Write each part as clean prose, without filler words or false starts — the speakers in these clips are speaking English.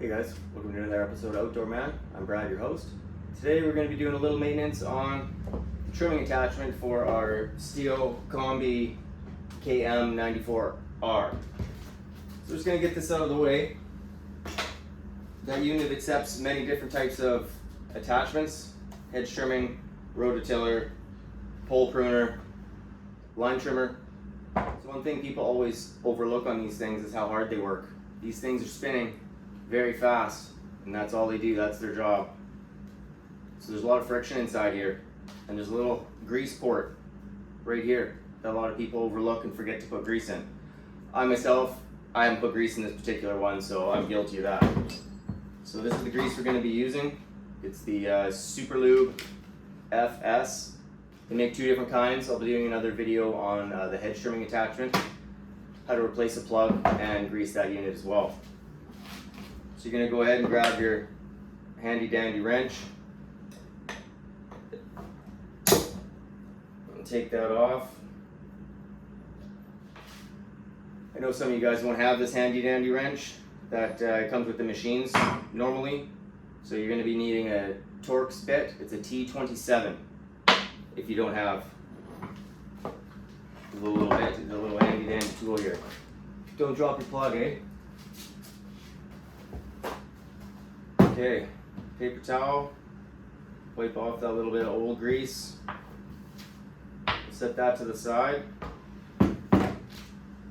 Hey guys, welcome to another episode of Outdoor Man. I'm Brad, your host. Today we're going to be doing a little maintenance on the trimming attachment for our Stihl Combi KM94R. So we're just going to get this out of the way. That unit accepts many different types of attachments: hedge trimming, rototiller, pole pruner, line trimmer. So one thing people always overlook on these things is how hard they work. These things are spinning very fast, and that's all they do, that's their job. So there's a lot of friction inside here, and there's a little grease port right here that a lot of people overlook and forget to put grease in. I myself, I haven't put grease in this particular one, so I'm guilty of that. So this is the grease we're going to be using. It's the Super Lube FS. They make two different kinds. I'll be doing another video on the hedge trimming attachment, how to replace a plug and grease that unit as well. So you're going to go ahead and grab your handy dandy wrench and take that off. I know some of you guys won't have this handy dandy wrench that comes with the machines normally, so you're going to be needing a Torx bit. It's a T27 if you don't have the little handy dandy tool here. Don't drop your plug, eh? Okay, paper towel, wipe off that little bit of old grease, set that to the side.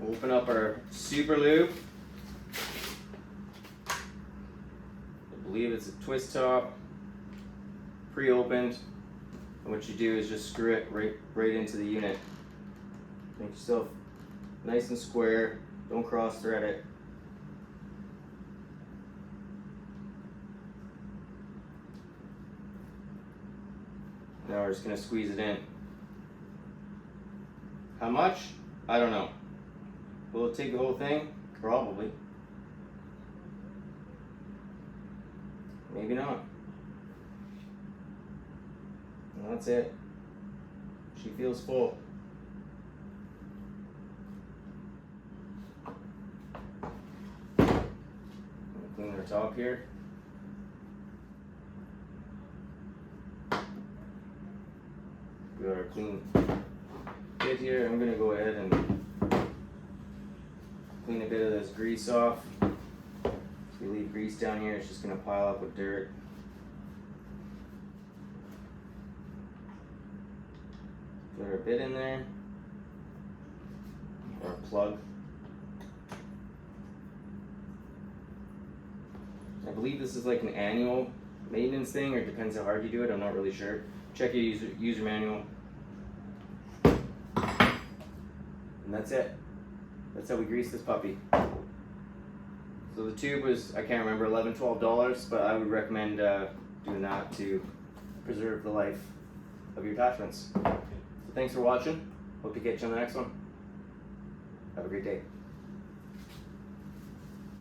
Open up our Super Lube. I believe it's a twist top, pre-opened, and what you do is just screw it right into the unit. Make yourself nice and square, don't cross thread it. Now we're just going to squeeze it in. How much? I don't know. Will it take the whole thing? Probably. Maybe not. And that's it. She feels full. Clean her top here. We got our clean bit here. I'm going to go ahead and clean a bit of this grease off. If we leave grease down here, it's just going to pile up with dirt. Put our bit in there, or a plug. I believe this is like an annual maintenance thing, or it depends how hard you do it. I'm not really sure. Check your user manual. And that's it. That's how we grease this puppy. So the tube was, I can't remember, $11, $12, but I would recommend doing that to preserve the life of your attachments. So thanks for watching. Hope to catch you on the next one. Have a great day.